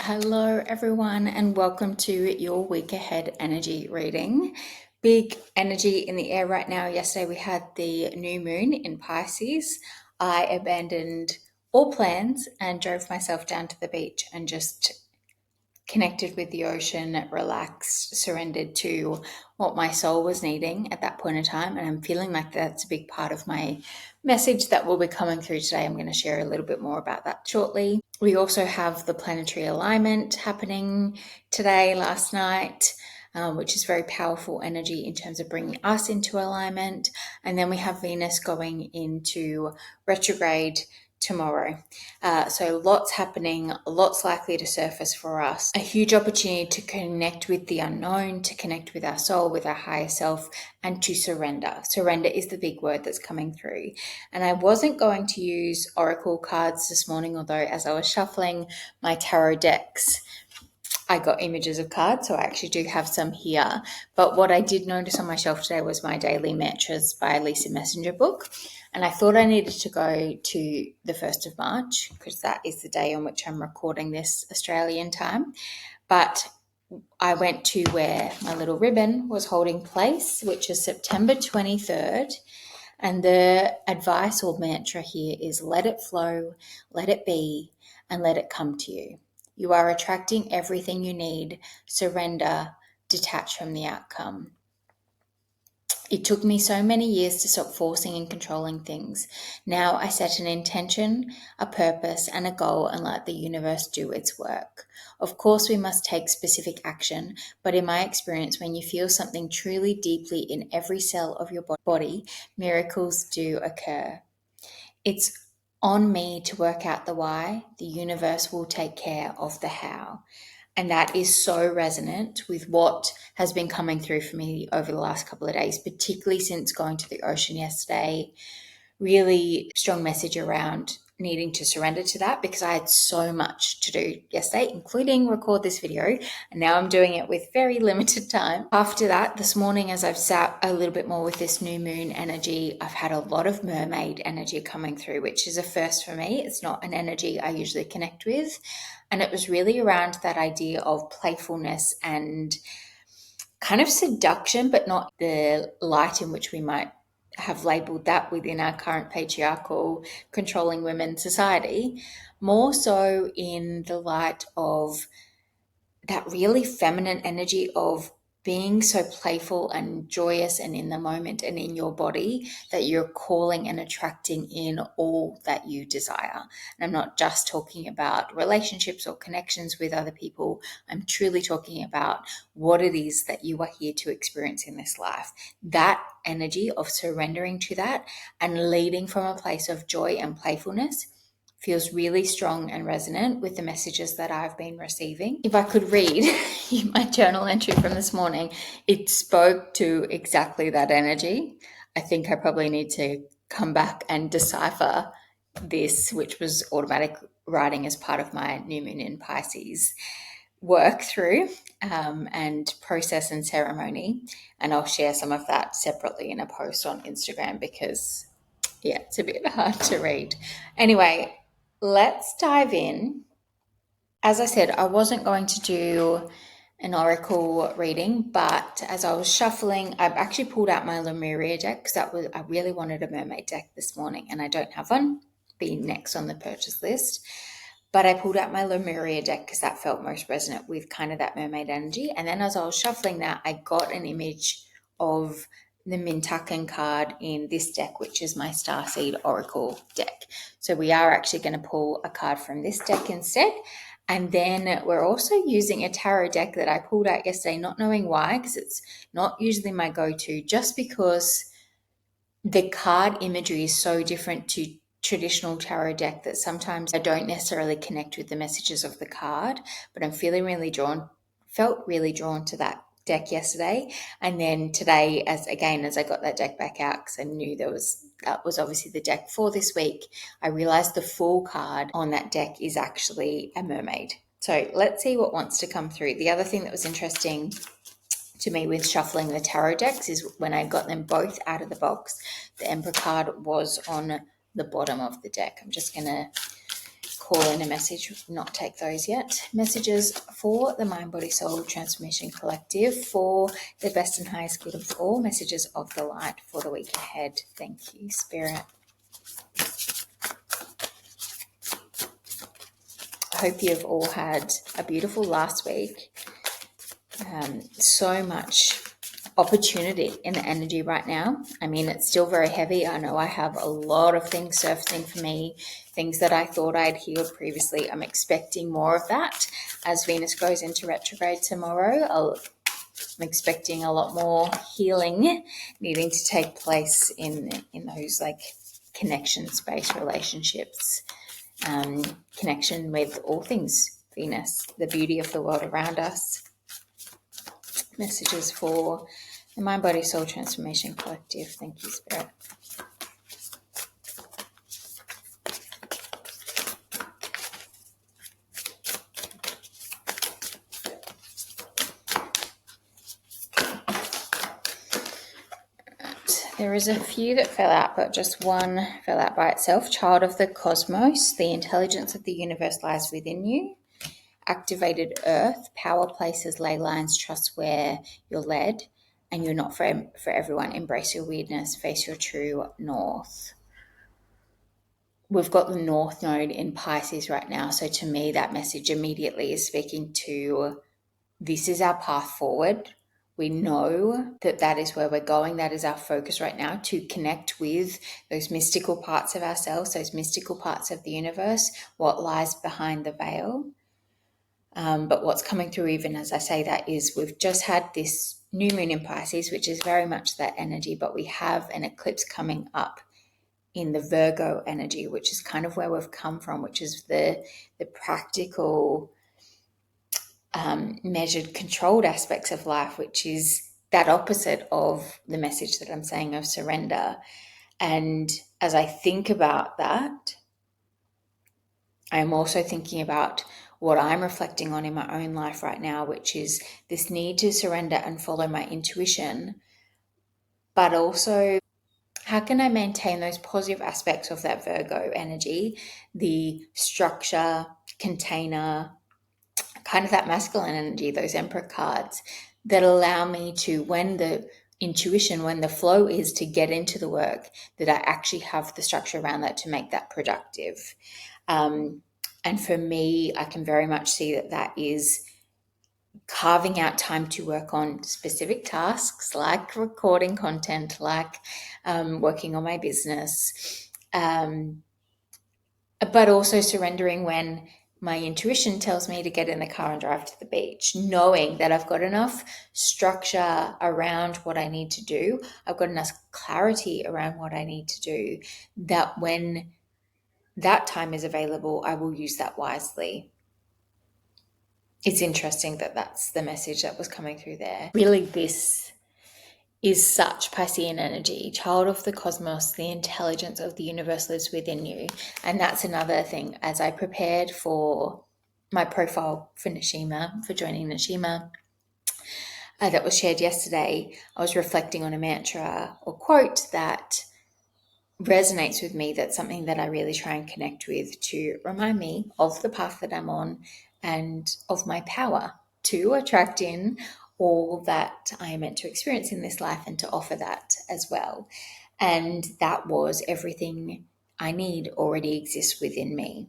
Hello, everyone, and welcome to your week ahead energy reading. Big energy in the air right now. Yesterday, we had the new moon in Pisces. I abandoned all plans and drove myself down to the beach and just connected with the ocean, relaxed, surrendered to what my soul was needing at that point in time. And I'm feeling like that's a big part of my message that will be coming through today. I'm going to share a little bit more about that shortly. We also have the planetary alignment happening today, last night, which is very powerful energy in terms of bringing us into alignment. And then we have Venus going into retrograde tomorrow. So lots happening, lots likely to surface for us. A huge opportunity to connect with the unknown, to connect with our soul, with our higher self, and to surrender. Surrender is the big word that's coming through. And I wasn't going to use oracle cards this morning, although as I was shuffling my tarot decks, I got images of cards, so I actually do have some here. But what I did notice on my shelf today was my Daily Mantras by Lisa Messenger book. And I thought I needed to go to the 1st of March because that is the day on which I'm recording this Australian time. But I went to where my little ribbon was holding place, which is September 23rd. And the advice or mantra here is let it flow, let it be, and let it come to you. You are attracting everything you need. Surrender, detach from the outcome. It took me so many years to stop forcing and controlling things. Now I set an intention, a purpose, and a goal and let the universe do its work. Of course, we must take specific action, but in my experience, when you feel something truly deeply in every cell of your body, miracles do occur. It's on me to work out the why. The universe will take care of the how. And that is so resonant with what has been coming through for me over the last couple of days, particularly since going to the ocean yesterday. Really strong message around needing to surrender to that because I had so much to do yesterday, including record this video. And now I'm doing it with very limited time. After that, this morning, as I've sat a little bit more with this new moon energy, I've had a lot of mermaid energy coming through, which is a first for me. It's not an energy I usually connect with. And it was really around that idea of playfulness and kind of seduction, but not the light in which we might have labeled that within our current patriarchal controlling women society, more so in the light of that really feminine energy of being so playful and joyous and in the moment and in your body that you're calling and attracting in all that you desire. And I'm not just talking about relationships or connections with other people. I'm truly talking about what it is that you are here to experience in this life. That energy of surrendering to that and leading from a place of joy and playfulness feels really strong and resonant with the messages that I've been receiving. If I could read my journal entry from this morning, it spoke to exactly that energy. I think I probably need to come back and decipher this, which was automatic writing as part of my new moon in Pisces work through and process and ceremony. And I'll share some of that separately in a post on Instagram because, yeah, it's a bit hard to read. Anyway, let's dive in. As I said, I wasn't going to do an oracle reading, but as I was shuffling, I've actually pulled out my Lemuria deck because I really wanted a mermaid deck this morning and I don't have one. Be next on the purchase list. But I pulled out my Lemuria deck because that felt most resonant with kind of that mermaid energy. And then as I was shuffling that, I got an image of the Mintakan card in this deck, which is my Starseed Oracle deck. So we are actually going to pull a card from this deck instead. And then we're also using a tarot deck that I pulled out yesterday, not knowing why, because it's not usually my go-to, just because the card imagery is so different to traditional tarot deck that sometimes I don't necessarily connect with the messages of the card, but I'm felt really drawn to that deck yesterday. And then today, as I got that deck back out, because I knew that was obviously the deck for this week, I realized the full card on that deck is actually a mermaid. So let's see what wants to come through. The other thing that was interesting to me with shuffling the tarot decks is when I got them both out of the box, the Emperor card was on the bottom of the deck. I'm just going to call in a message, not take those yet. Messages for the Mind Body Soul Transformation Collective for the best and highest good of all. Messages of the light for the week ahead. Thank you, Spirit. I hope you've all had a beautiful last week. So much opportunity in the energy right now. I mean, it's still very heavy. I know I have a lot of things surfacing for me, things that I thought I'd healed previously. I'm expecting more of that as Venus goes into retrograde tomorrow. I'm expecting a lot more healing needing to take place in those like connection-based relationships, connection with all things Venus, the beauty of the world around us. Messages for the Mind Body Soul Transformation Collective. Thank you, Spirit. There is a few that fell out, but just one fell out by itself. Child of the cosmos, the intelligence of the universe lies within you. Activated earth, power places, ley lines, trust where you're led, and you're not for everyone. Embrace your weirdness, face your true north. We've got the North Node in Pisces right now, so to me that message immediately is speaking to this is our path forward. We know that that is where we're going. That is our focus right now, to connect with those mystical parts of ourselves, those mystical parts of the universe, what lies behind the veil. But what's coming through, even as I say that, is we've just had this new moon in Pisces, which is very much that energy, but we have an eclipse coming up in the Virgo energy, which is kind of where we've come from, which is the practical, measured, controlled aspects of life, which is that opposite of the message that I'm saying of surrender. And as I think about that, I'm also thinking about what I'm reflecting on in my own life right now, which is this need to surrender and follow my intuition, but also how can I maintain those positive aspects of that Virgo energy, the structure, container, kind of that masculine energy, those Emperor cards that allow me to, when the intuition, when the flow is to get into the work, that I actually have the structure around that to make that productive. And for me, I can very much see that that is carving out time to work on specific tasks like recording content, like working on my business, but also surrendering when my intuition tells me to get in the car and drive to the beach, knowing that I've got enough structure around what I need to do. I've got enough clarity around what I need to do, that when that time is available, I will use that wisely. It's interesting that that's the message that was coming through there. Really, this is such Piscean energy. Child of the cosmos, the intelligence of the universe lives within you. And that's another thing. As I prepared for my profile for Nashima, for joining Nashima, that was shared yesterday, I was reflecting on a mantra or quote that resonates with me. That's something that I really try and connect with to remind me of the path that I'm on and of my power to attract in all that I am meant to experience in this life and to offer that as well. And that was everything I need already exists within me.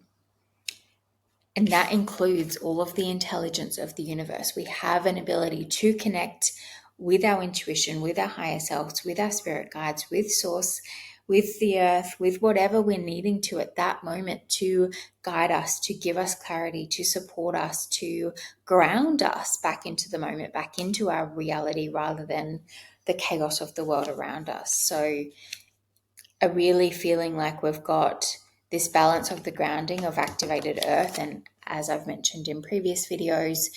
And that includes all of the intelligence of the universe. We have an ability to connect with our intuition, with our higher selves, with our spirit guides, with source, with the earth, with whatever we're needing to at that moment to guide us, to give us clarity, to support us, to ground us back into the moment, back into our reality rather than the chaos of the world around us. So a really feeling like we've got this balance of the grounding of activated earth. And as I've mentioned in previous videos,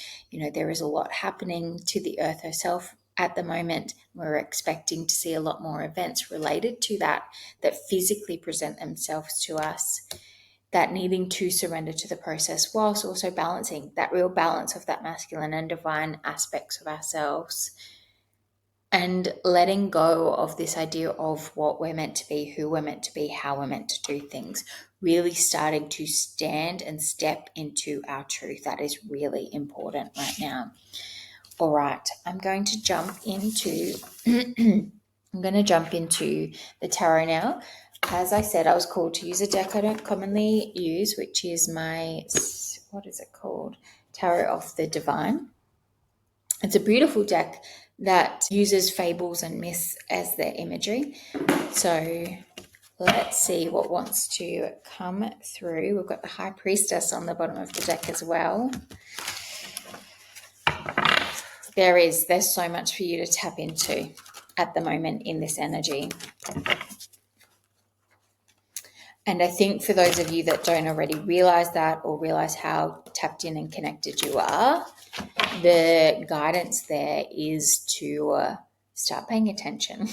there is a lot happening to the earth herself at the moment. We're expecting to see a lot more events related to that physically present themselves to us, that needing to surrender to the process whilst also balancing that real balance of that masculine and divine aspects of ourselves, and letting go of this idea of what we're meant to be, who we're meant to be, how we're meant to do things. really starting to stand and step into our truth. That is really important right now. All right, I'm going to jump into the tarot now. As I said, I was called to use a deck I don't commonly use, which is my, what is it called? Tarot of the Divine. It's a beautiful deck that uses fables and myths as their imagery. So let's see what wants to come through. We've got the High Priestess on the bottom of the deck as well. There's so much for you to tap into at the moment in this energy. And I think for those of you that don't already realize that or realize how tapped in and connected you are, the guidance there is to start paying attention.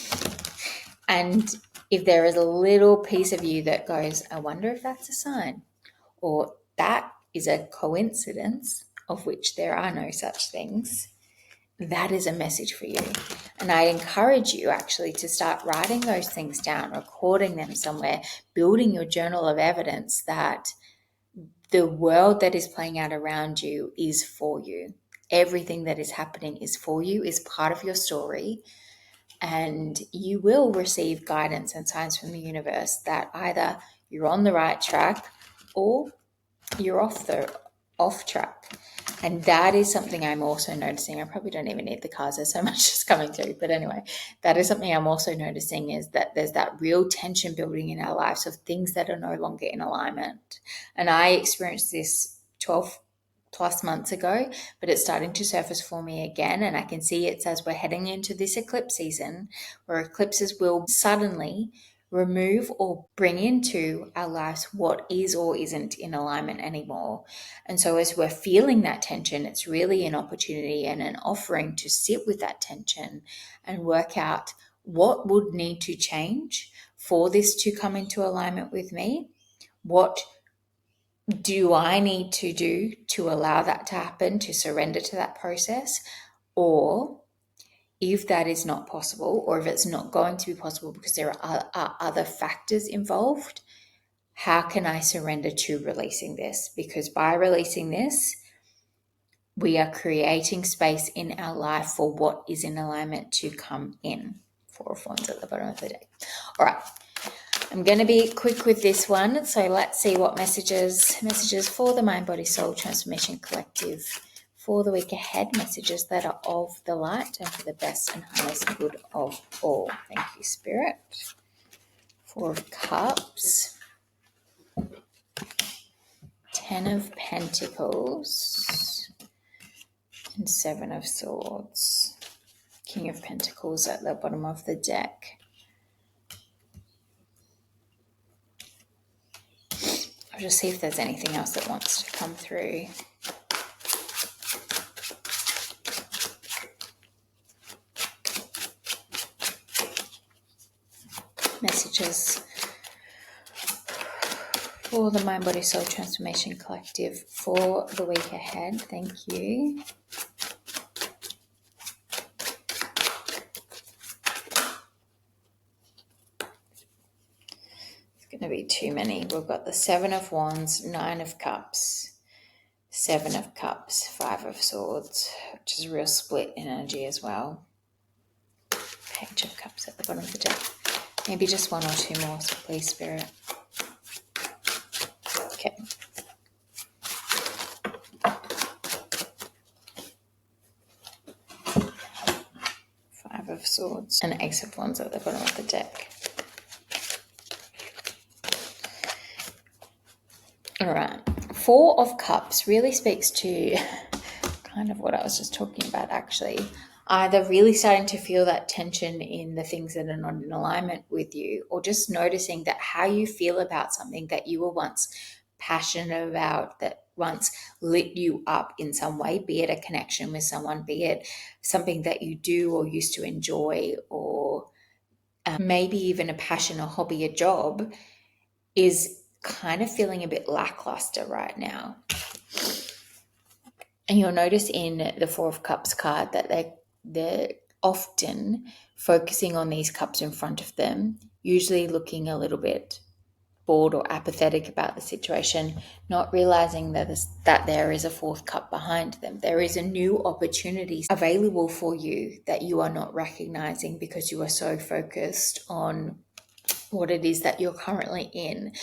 And if there is a little piece of you that goes, I wonder if that's a sign, or that is a coincidence, of which there are no such things, that is a message for you. And I encourage you actually to start writing those things down, recording them somewhere, building your journal of evidence that the world that is playing out around you is for you. Everything that is happening is for you, is part of your story. And you will receive guidance and signs from the universe that either you're on the right track or you're off track. And that is something I'm also noticing. I probably don't even need the cards. There's so much just coming through. But anyway, that is something I'm also noticing, is that there's that real tension building in our lives of things that are no longer in alignment. And I experienced this 12 plus months ago, but it's starting to surface for me again. And I can see it's as we're heading into this eclipse season, where eclipses will suddenly remove or bring into our lives what is or isn't in alignment anymore. And so as we're feeling that tension, it's really an opportunity and an offering to sit with that tension and work out what would need to change for this to come into alignment with me. What do I need to do to allow that to happen, to surrender to that process? Or if that is not possible, or if it's not going to be possible because there are other factors involved, how can I surrender to releasing this? Because by releasing this, we are creating space in our life for what is in alignment to come in. Four of Wands at the bottom of the deck. All right. I'm going to be quick with this one. So let's see what messages for the Mind Body Soul Transformation Collective for the week ahead, messages that are of the light and for the best and highest good of all. Thank you, Spirit. Four of Cups, 10 of Pentacles, and 7 of Swords. King of Pentacles at the bottom of the deck. I'll just see if there's anything else that wants to come through. Messages for the Mind Body Soul Transformation Collective for the week ahead. Thank you. It's going to be too many. We've got the 7 of Wands, 9 of Cups, 7 of Cups, 5 of Swords, which is a real split energy as well. Page of Cups at the bottom of the deck. Maybe just 1 or 2 more, so please, Spirit. Okay. Five of Swords and Ace of Wands at the bottom of the deck. All right. 4 of Cups really speaks to kind of what I was just talking about, actually. Either really starting to feel that tension in the things that are not in alignment with you, or just noticing that how you feel about something that you were once passionate about, that once lit you up in some way, be it a connection with someone, be it something that you do or used to enjoy, or maybe even a passion, a hobby, a job, is kind of feeling a bit lackluster right now. And you'll notice in the 4 of Cups card that they're often focusing on these cups in front of them, usually looking a little bit bored or apathetic about the situation, not realizing that there is a fourth cup behind them. There is a new opportunity available for you that you are not recognizing because you are so focused on what it is that you're currently in.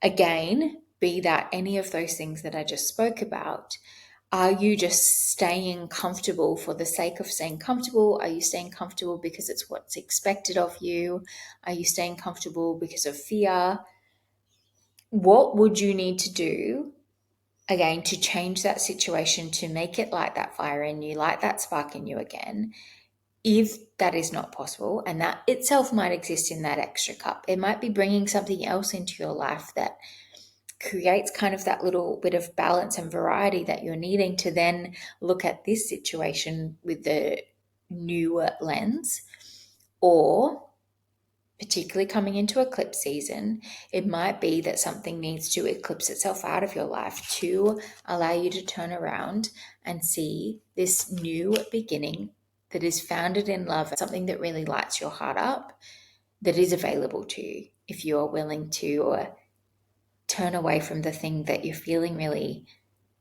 Again, be that any of those things that I just spoke about. Are you just staying comfortable for the sake of staying comfortable? Are you staying comfortable because it's what's expected of you? Are you staying comfortable because of fear? What would you need to do, again, to change that situation, to make it light that fire in you, light that spark in you again? If that is not possible, and that itself might exist in that extra cup, it might be bringing something else into your life that creates kind of that little bit of balance and variety that you're needing to then look at this situation with the new lens. Or particularly coming into eclipse season, it might be that something needs to eclipse itself out of your life to allow you to turn around and see this new beginning that is founded in love, something that really lights your heart up, that is available to you if you are willing to turn away from the thing that you're feeling really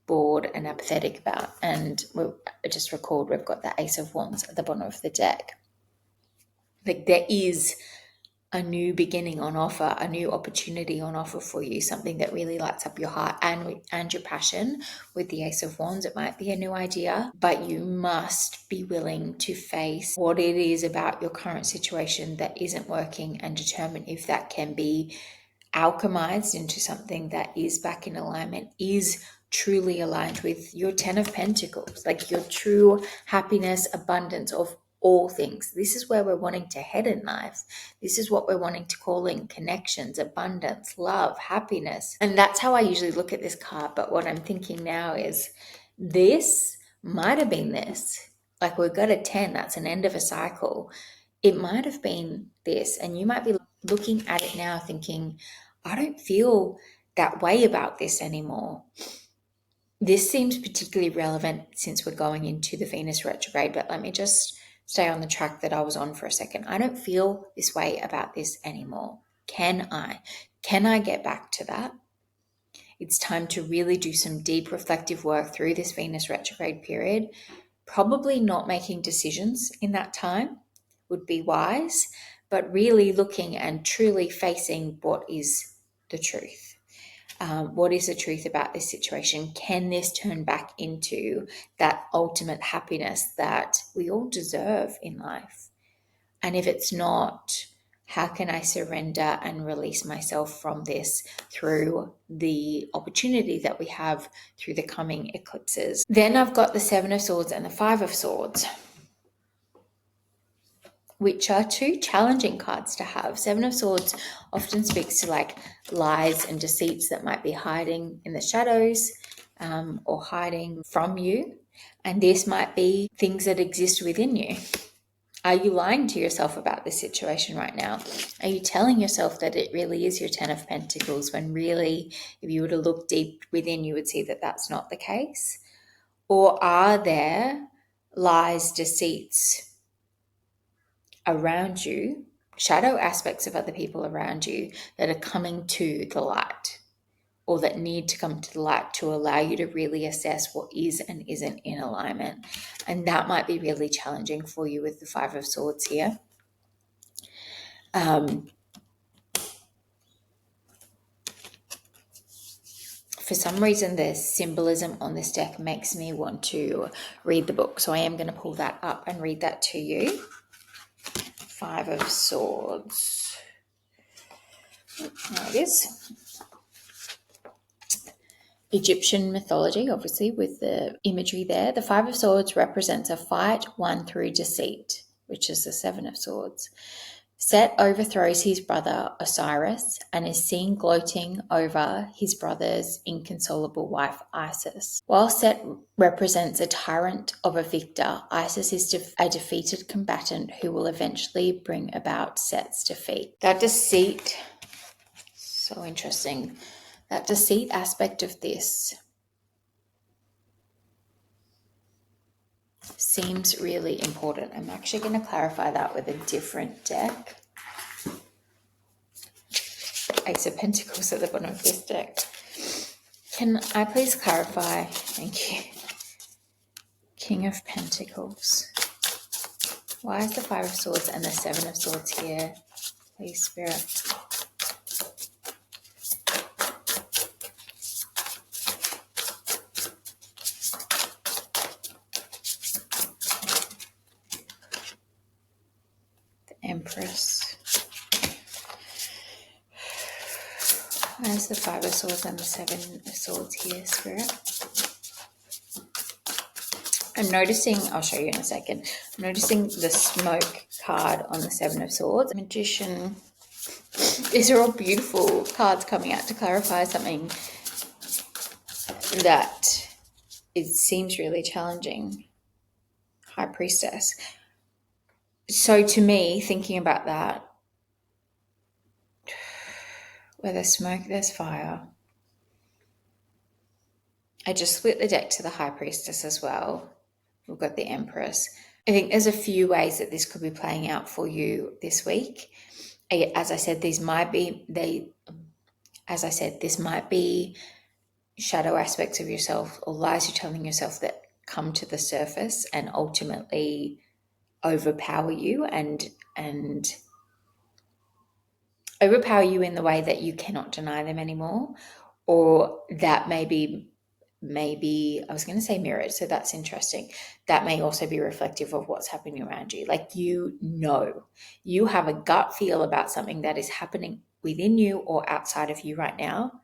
bored and apathetic about. And I just recalled we've got the Ace of Wands at the bottom of the deck. Like, there is a new beginning on offer, a new opportunity on offer for you, something that really lights up your heart and your passion. With the Ace of Wands, it might be a new idea, but you must be willing to face what it is about your current situation that isn't working and determine if that can be alchemized into something that is back in alignment, is truly aligned with your 10 of Pentacles, like your true happiness, abundance of all things. This is where we're wanting to head in life. This is what we're wanting to call in connections, abundance, love, happiness. And that's how I usually look at this card. But what I'm thinking now is this might have been this. Like, we've got a 10, that's an end of a cycle. It might have been this, and you might be looking at it now thinking, I don't feel that way about this anymore. This seems particularly relevant since we're going into the Venus retrograde, but let me just stay on the track that I was on for a second. I don't feel this way about this anymore. Can I? Can I get back to that? It's time to really do some deep reflective work through this Venus retrograde period. Probably not making decisions in that time would be wise, but really looking and truly facing what is the truth. What is the truth about this situation? Can this turn back into that ultimate happiness that we all deserve in life? And if it's not, how can I surrender and release myself from this through the opportunity that we have through the coming eclipses? Then I've got the Seven of Swords and the Five of Swords, which are two challenging cards to have. Seven of Swords often speaks to like lies and deceits that might be hiding in the shadows or hiding from you. And this might be things that exist within you. Are you lying to yourself about this situation right now? Are you telling yourself that it really is your 10 of Pentacles when really, if you were to look deep within, you would see that that's not the case? Or are there lies, deceits around you, shadow aspects of other people around you that are coming to the light, or that need to come to the light to allow you to really assess what is and isn't in alignment? And that might be really challenging for you with the Five of Swords here. For some reason, the symbolism on this deck makes me want to read the book, so I am going to pull that up and read that to you. Five of Swords. There it is. Egyptian mythology, obviously, with the imagery there. The Five of Swords represents a fight won through deceit, which is the Seven of Swords. Set overthrows his brother Osiris and is seen gloating over his brother's inconsolable wife Isis. While Set represents a tyrant of a victor, Isis is a defeated combatant who will eventually bring about Set's defeat. That deceit, so interesting. That deceit aspect of this seems really important. I'm actually going to clarify that with a different deck. Ace of Pentacles at the bottom of this deck. Can I please clarify? Thank you. King of Pentacles. Why is the Five of Swords and the Seven of Swords here? Please, Spirit. The Empress. Why is the Five of Swords and the Seven of Swords here, Spirit? I'm noticing, I'll show you in a second, I'm noticing the Smoke card on the Seven of Swords. Magician. These are all beautiful cards coming out to clarify something that it seems really challenging. High Priestess. So to me, thinking about that, where there's smoke, there's fire. I just split the deck to the High Priestess as well. We've got the Empress. I think there's a few ways that this could be playing out for you this week. As I said, this might be shadow aspects of yourself or lies you're telling yourself that come to the surface and ultimately overpower you and overpower you in the way that you cannot deny them anymore, or that maybe I was going to say mirrored, so that's interesting. That may also be reflective of what's happening around you. Like, you have a gut feel about something that is happening within you or outside of you right now.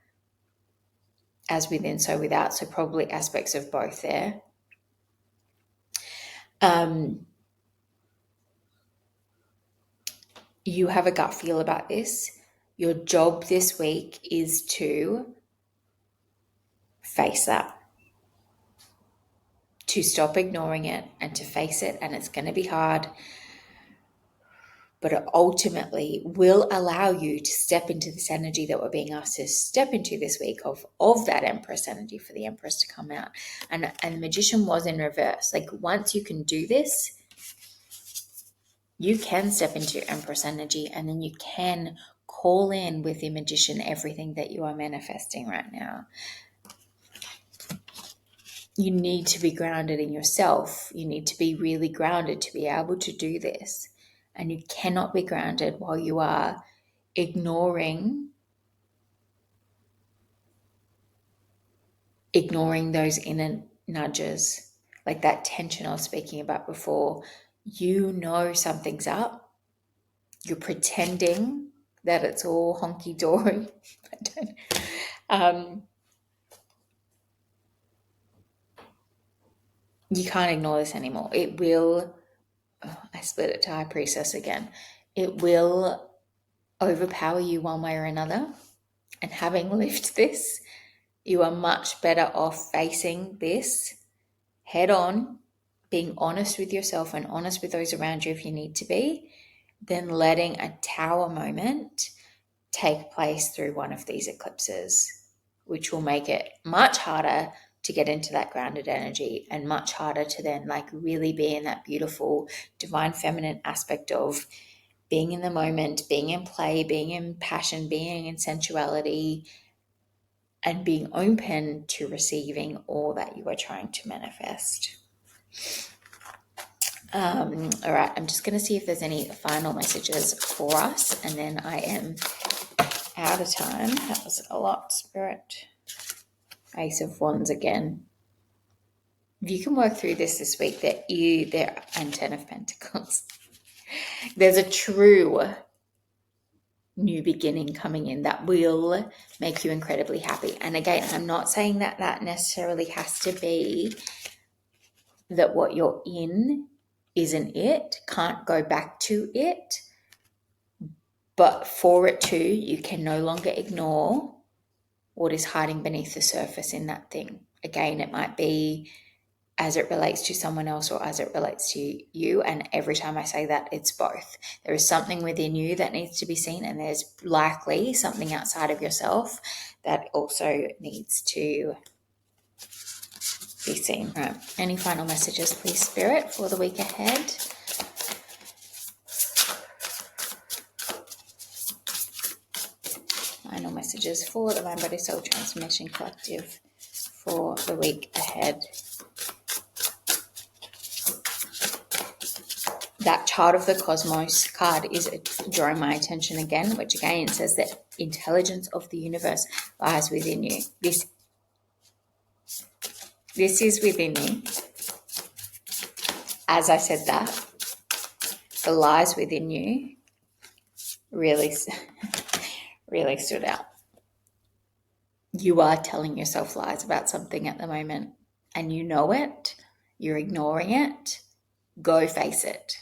As within, so without, so probably aspects of both there. You have a gut feel about this. Your job this week is to face that, to stop ignoring it and to face it. And it's going to be hard, but it ultimately will allow you to step into this energy that we're being asked to step into this week of that Empress energy, for the Empress to come out. And the Magician was in reverse. Like, once you can do this, you can step into Empress energy, and then you can call in with the Magician everything that you are manifesting right now. You need to be grounded in yourself. You need to be really grounded to be able to do this. And you cannot be grounded while you are ignoring those inner nudges, like that tension I was speaking about before. You know something's up. You're pretending that it's all honky-dory. You can't ignore this anymore. It will, I split it to High Priestess again. It will overpower you one way or another. And having lived this, you are much better off facing this head on, being honest with yourself and honest with those around you if you need to be, than letting a tower moment take place through one of these eclipses, which will make it much harder to get into that grounded energy and much harder to then like really be in that beautiful divine feminine aspect of being in the moment, being in play, being in passion, being in sensuality, and being open to receiving all that you are trying to manifest. All right, I'm just going to see if there's any final messages for us, and then I am out of time. That was a lot, Spirit. Ace of Wands again. If you can work through this week, and Ten of Pentacles. There's a true new beginning coming in that will make you incredibly happy. And again, I'm not saying that that necessarily has to be that what you're in isn't it, can't go back to it. But for it to, you can no longer ignore what is hiding beneath the surface in that thing. Again, it might be as it relates to someone else or as it relates to you. And every time I say that, it's both. There is something within you that needs to be seen, and there's likely something outside of yourself that also needs to be seen. Right. Any final messages, please, Spirit, for the week ahead? messages for the Mind Body Soul Transformation Collective for the week ahead. That Child of the Cosmos card is drawing my attention again, which again says that intelligence of the universe lies within you. This is within you. As I said that, the lies within you really stood out. You are telling yourself lies about something at the moment, and you know it, you're ignoring it. Go face it.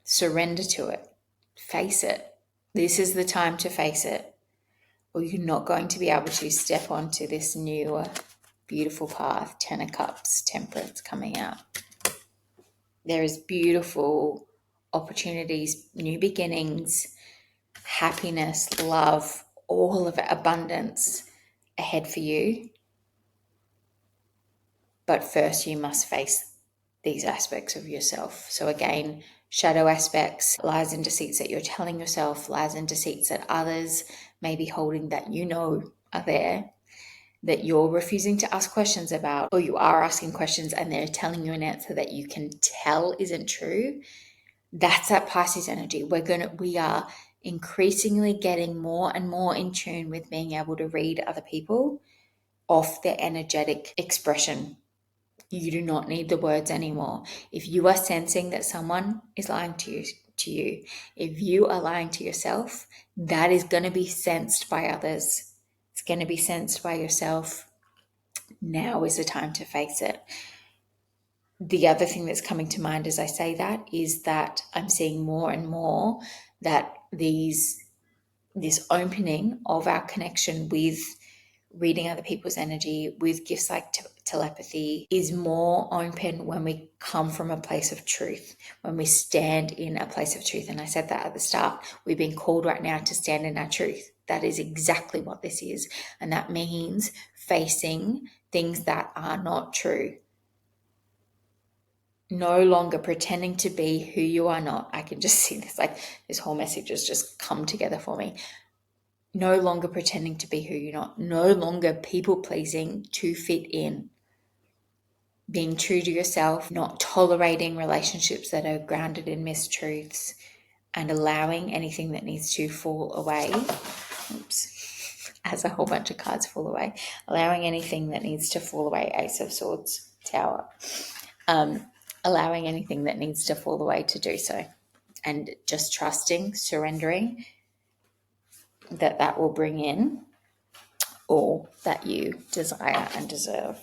Surrender to it. Face it. This is the time to face it, or you're not going to be able to step onto this new beautiful path. 10 of Cups, Temperance coming out. There is beautiful opportunities, new beginnings, happiness, love, all of it, abundance ahead for you. But first you must face these aspects of yourself. So again, shadow aspects, lies and deceits that you're telling yourself, lies and deceits that others may be holding that you know are there, that you're refusing to ask questions about, or you are asking questions and they're telling you an answer that you can tell isn't true. That's that Pisces energy. We are increasingly getting more and more in tune with being able to read other people off their energetic expression. You do not need the words anymore. If you are sensing that someone is lying to you, if you are lying to yourself, that is going to be sensed by others. It's going to be sensed by yourself. Now is the time to face it. The other thing that's coming to mind as I say that is that I'm seeing more and more that this opening of our connection with reading other people's energy, with gifts like telepathy, is more open when we come from a place of truth, when we stand in a place of truth. And I said that at the start. We've been called right now to stand in our truth. That is exactly what this is. And that means facing things that are not true. No longer pretending to be who you are not. I can just see this whole message has just come together for me. No longer pretending to be who you're not. No longer people pleasing to fit in. Being true to yourself, not tolerating relationships that are grounded in mistruths, and allowing anything that needs to fall away. As a whole bunch of cards fall away. Allowing anything that needs to fall away. Ace of Swords, Tower. Allowing anything that needs to fall away to do so. And just trusting, surrendering, that will bring in all that you desire and deserve.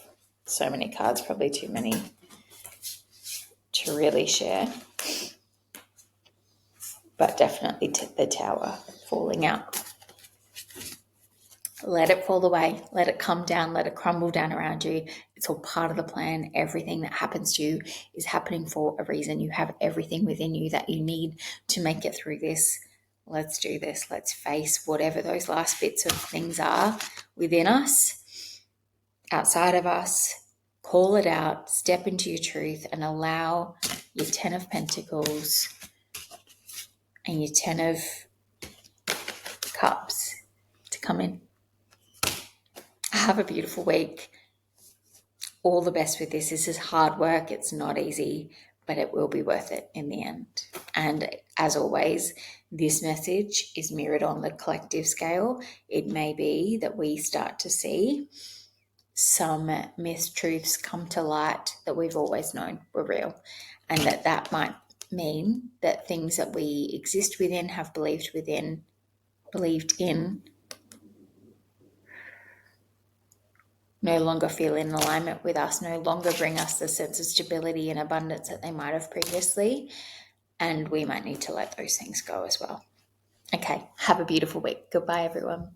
So many cards, probably too many to really share. But definitely the Tower falling out. Let it fall away. Let it come down. Let it crumble down around you. It's all part of the plan. Everything that happens to you is happening for a reason. You have everything within you that you need to make it through this. Let's do this. Let's face whatever those last bits of things are within us, outside of us. Call it out. Step into your truth and allow your 10 of Pentacles and your 10 of Cups to come in. Have a beautiful week. All the best with this. This is hard work. It's not easy, but it will be worth it in the end. And as always, this message is mirrored on the collective scale. It may be that we start to see some mistruths come to light that we've always known were real, and that might mean that things that we exist within, have believed in, no longer feel in alignment with us, no longer bring us the sense of stability and abundance that they might have previously. And we might need to let those things go as well. Okay, have a beautiful week. Goodbye, everyone.